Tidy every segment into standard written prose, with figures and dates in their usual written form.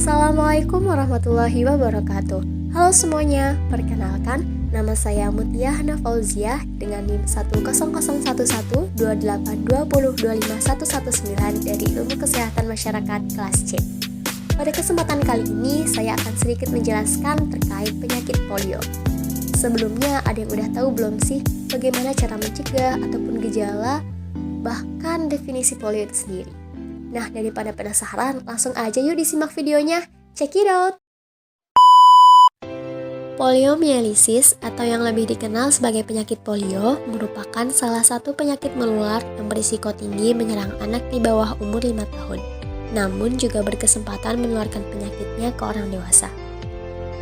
Assalamualaikum warahmatullahi wabarakatuh. Halo semuanya, perkenalkan nama saya Mutia Hana Fauziah dengan NIM 100128282525119 dari Ilmu Kesehatan Masyarakat kelas C. Pada kesempatan kali ini saya akan sedikit menjelaskan terkait penyakit polio. Sebelumnya ada yang udah tahu belum sih bagaimana cara mencegah ataupun gejala bahkan definisi polio itu sendiri? Nah, daripada penasaran, langsung aja yuk disimak videonya. Check it out! Poliomyelitis atau yang lebih dikenal sebagai penyakit polio merupakan salah satu penyakit menular yang berisiko tinggi menyerang anak di bawah umur 5 tahun, namun juga berkesempatan menularkan penyakitnya ke orang dewasa.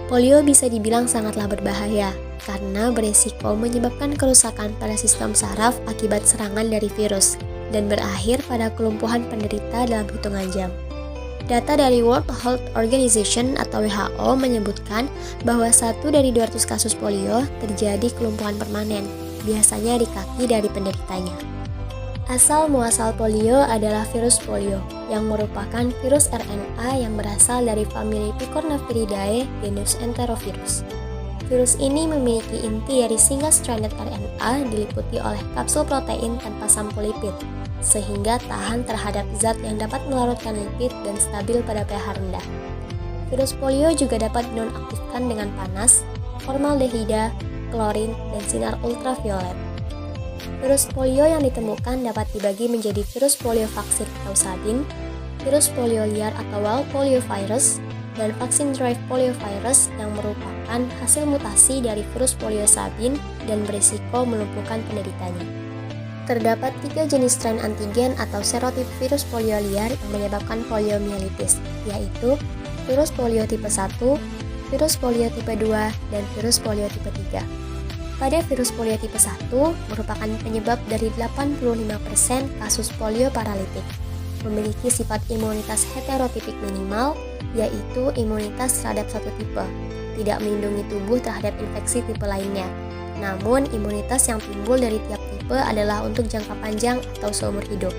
Polio bisa dibilang sangatlah berbahaya karena berisiko menyebabkan kerusakan pada sistem saraf akibat serangan dari virus dan berakhir pada kelumpuhan penderita dalam hitungan jam. Data dari World Health Organization atau WHO menyebutkan bahwa 1 dari 200 kasus polio terjadi kelumpuhan permanen, biasanya di kaki dari penderitanya. Asal muasal polio adalah virus polio, yang merupakan virus RNA yang berasal dari famili Picornaviridae genus Enterovirus. Virus ini memiliki inti dari single-stranded RNA diliputi oleh kapsul protein tanpa sampul lipid, sehingga tahan terhadap zat yang dapat melarutkan lipid dan stabil pada pH rendah. Virus polio juga dapat dinonaktifkan dengan panas, formaldehida, klorin, dan sinar ultraviolet. Virus polio yang ditemukan dapat dibagi menjadi virus polio vaksin atau sabin, virus polio liar atau wild poliovirus, dan vaksin-derived poliovirus yang merupakan hasil mutasi dari virus polio sabin dan berisiko melumpuhkan penderitanya. Terdapat 3 jenis strain antigen atau serotip virus polio liar yang menyebabkan poliomyelitis, yaitu virus polio tipe 1, virus polio tipe 2, dan virus polio tipe 3. Pada virus polio tipe 1 merupakan penyebab dari 85% kasus polio paralitik. Memiliki sifat imunitas heterotipik minimal, yaitu imunitas terhadap satu tipe, tidak melindungi tubuh terhadap infeksi tipe lainnya. Namun, imunitas yang timbul dari tiap tipe adalah untuk jangka panjang atau seumur hidup.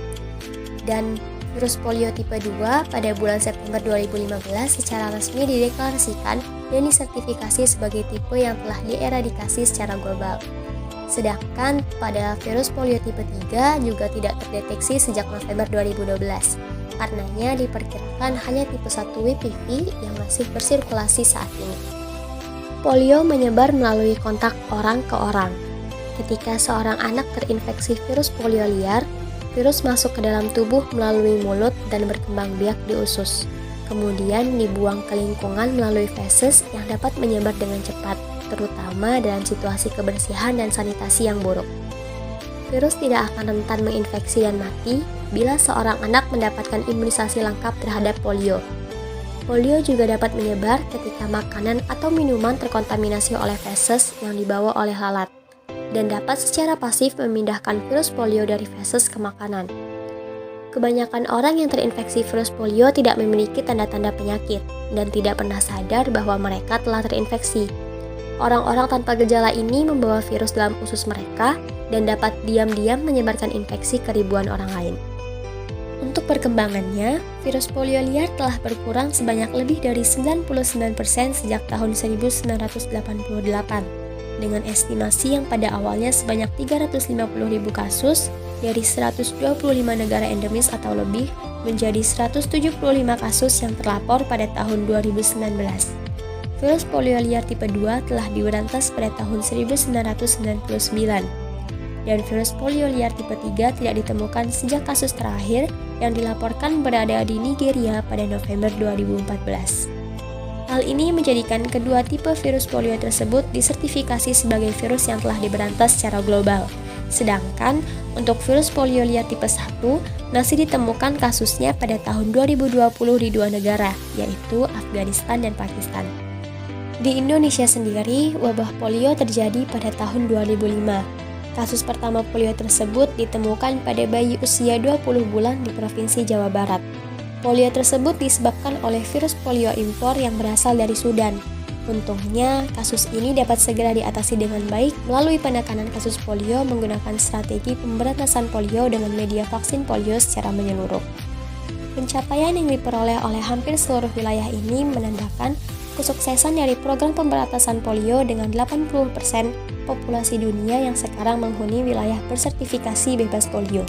Dan virus polio tipe 2 pada bulan September 2015 secara resmi dideklarasikan dan disertifikasi sebagai tipe yang telah dieradikasi secara global. Sedangkan pada virus polio tipe 3 juga tidak terdeteksi sejak November 2012. Karenanya diperkirakan hanya tipe 1 WPV yang masih bersirkulasi saat ini. Polio menyebar melalui kontak orang ke orang. Ketika seorang anak terinfeksi virus polio liar, virus masuk ke dalam tubuh melalui mulut dan berkembang biak di usus. Kemudian dibuang ke lingkungan melalui feses yang dapat menyebar dengan cepat, terutama dalam situasi kebersihan dan sanitasi yang buruk. Virus tidak akan rentan menginfeksi dan mati bila seorang anak mendapatkan imunisasi lengkap terhadap polio. Polio juga dapat menyebar ketika makanan atau minuman terkontaminasi oleh feses yang dibawa oleh lalat, dan dapat secara pasif memindahkan virus polio dari feses ke makanan. Kebanyakan orang yang terinfeksi virus polio tidak memiliki tanda-tanda penyakit dan tidak pernah sadar bahwa mereka telah terinfeksi. Orang-orang tanpa gejala ini membawa virus dalam usus mereka dan dapat diam-diam menyebarkan infeksi ke ribuan orang lain. Untuk perkembangannya, virus polio liar telah berkurang sebanyak lebih dari 99% sejak tahun 1988, dengan estimasi yang pada awalnya sebanyak 350.000 kasus dari 125 negara endemis atau lebih menjadi 175 kasus yang terlapor pada tahun 2019. Virus polio liar tipe 2 telah diberantas pada tahun 1999, dan virus polio liar tipe 3 tidak ditemukan sejak kasus terakhir yang dilaporkan berada di Nigeria pada November 2014. Hal ini menjadikan kedua tipe virus polio tersebut disertifikasi sebagai virus yang telah diberantas secara global. Sedangkan untuk virus polio liar tipe 1 masih ditemukan kasusnya pada tahun 2020 di 2 negara, yaitu Afghanistan dan Pakistan. Di Indonesia sendiri, wabah polio terjadi pada tahun 2005. Kasus pertama polio tersebut ditemukan pada bayi usia 20 bulan di Provinsi Jawa Barat. Polio tersebut disebabkan oleh virus polio impor yang berasal dari Sudan. Untungnya, kasus ini dapat segera diatasi dengan baik melalui penekanan kasus polio menggunakan strategi pemberantasan polio dengan media vaksin polio secara menyeluruh. Pencapaian yang diperoleh oleh hampir seluruh wilayah ini menandakan kesuksesan dari program pemberantasan polio dengan 80% populasi dunia yang sekarang menghuni wilayah bersertifikasi bebas polio.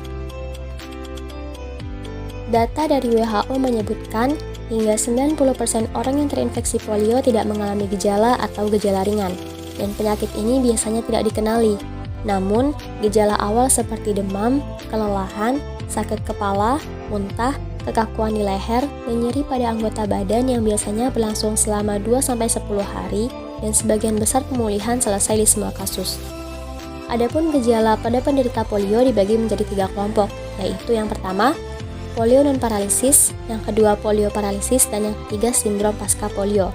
Data dari WHO menyebutkan hingga 90% orang yang terinfeksi polio tidak mengalami gejala atau gejala ringan, dan penyakit ini biasanya tidak dikenali. Namun, gejala awal seperti demam, kelelahan, sakit kepala, muntah, kekakuan di leher, dan nyeri pada anggota badan yang biasanya berlangsung selama 2-10 hari dan sebagian besar pemulihan selesai di semua kasus. Adapun gejala pada penderita polio dibagi menjadi 3 kelompok, yaitu yang pertama, polio non-paralisis, yang kedua polio paralisis, dan yang ketiga sindrom pasca polio.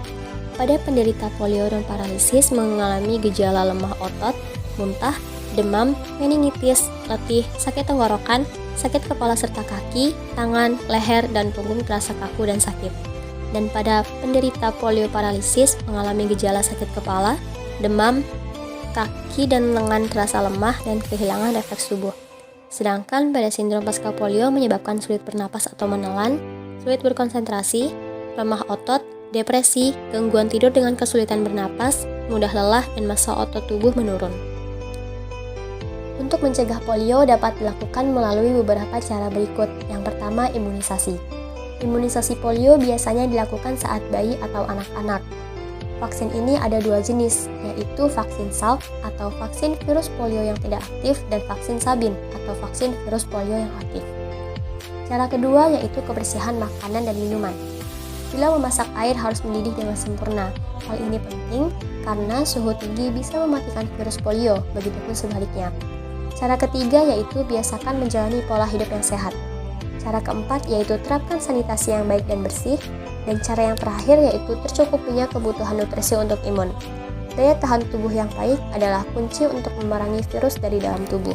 Pada penderita polio non-paralisis mengalami gejala lemah otot, muntah, demam, meningitis, letih, sakit tenggorokan, sakit kepala serta kaki, tangan, leher, dan punggung terasa kaku dan sakit. Dan pada penderita polio paralisis mengalami gejala sakit kepala, demam, kaki dan lengan terasa lemah dan kehilangan refleks tubuh. Sedangkan pada sindrom pasca polio menyebabkan sulit bernapas atau menelan, sulit berkonsentrasi, lemah otot, depresi, gangguan tidur dengan kesulitan bernapas, mudah lelah, dan massa otot tubuh menurun. Untuk mencegah polio dapat dilakukan melalui beberapa cara berikut. Yang pertama, imunisasi. Imunisasi polio biasanya dilakukan saat bayi atau anak-anak. Vaksin ini ada 2 jenis, yaitu vaksin Salk atau vaksin virus polio yang tidak aktif dan vaksin Sabin atau vaksin virus polio yang aktif. Cara kedua yaitu kebersihan makanan dan minuman. Bila memasak air harus mendidih dengan sempurna. Hal ini penting karena suhu tinggi bisa mematikan virus polio, begitupun sebaliknya. Cara ketiga yaitu biasakan menjalani pola hidup yang sehat. Cara keempat yaitu terapkan sanitasi yang baik dan bersih. Dan cara yang terakhir yaitu tercukupinya kebutuhan nutrisi untuk imun. Daya tahan tubuh yang baik adalah kunci untuk memerangi virus dari dalam tubuh.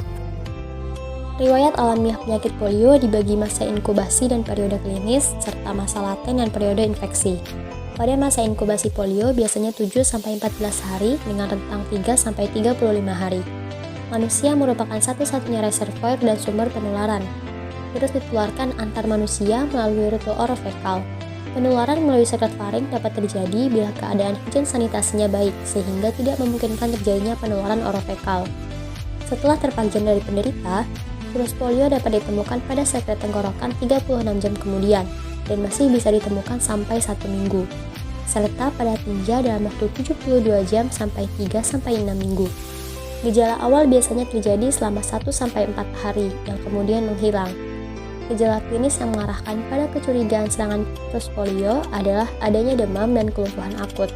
Riwayat alamiah penyakit polio dibagi masa inkubasi dan periode klinis, serta masa laten dan periode infeksi. Pada masa inkubasi polio biasanya 7-14 hari dengan rentang 3-35 hari. Manusia merupakan satu-satunya reservoir dan sumber penularan. Virus ditularkan antar manusia melalui rute orofekal. Penularan melalui sekret faring dapat terjadi bila keadaan higien sanitasinya baik, sehingga tidak memungkinkan terjadinya penularan orofekal. Setelah terpajan dari penderita, virus polio dapat ditemukan pada sekret tenggorokan 36 jam kemudian, dan masih bisa ditemukan sampai 1 minggu. Serta pada tinja dalam waktu 72 jam sampai 3-6 minggu. Gejala awal biasanya terjadi selama 1-4 hari, yang kemudian menghilang. Gejala klinis yang mengarahkan pada kecurigaan serangan virus polio adalah adanya demam dan kelumpuhan akut.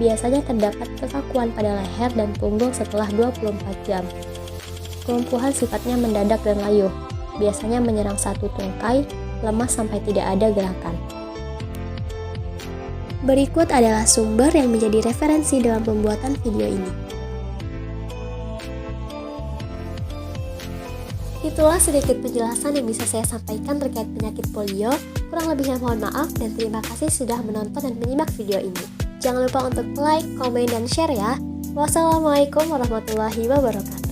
Biasanya terdapat kekakuan pada leher dan punggung setelah 24 jam. Kelumpuhan sifatnya mendadak dan layu, biasanya menyerang satu tungkai, lemah sampai tidak ada gerakan. Berikut adalah sumber yang menjadi referensi dalam pembuatan video ini. Itulah sedikit penjelasan yang bisa saya sampaikan terkait penyakit polio. Kurang lebihnya mohon maaf dan terima kasih sudah menonton dan menyimak video ini. Jangan lupa untuk like, komen, dan share ya. Wassalamualaikum warahmatullahi wabarakatuh.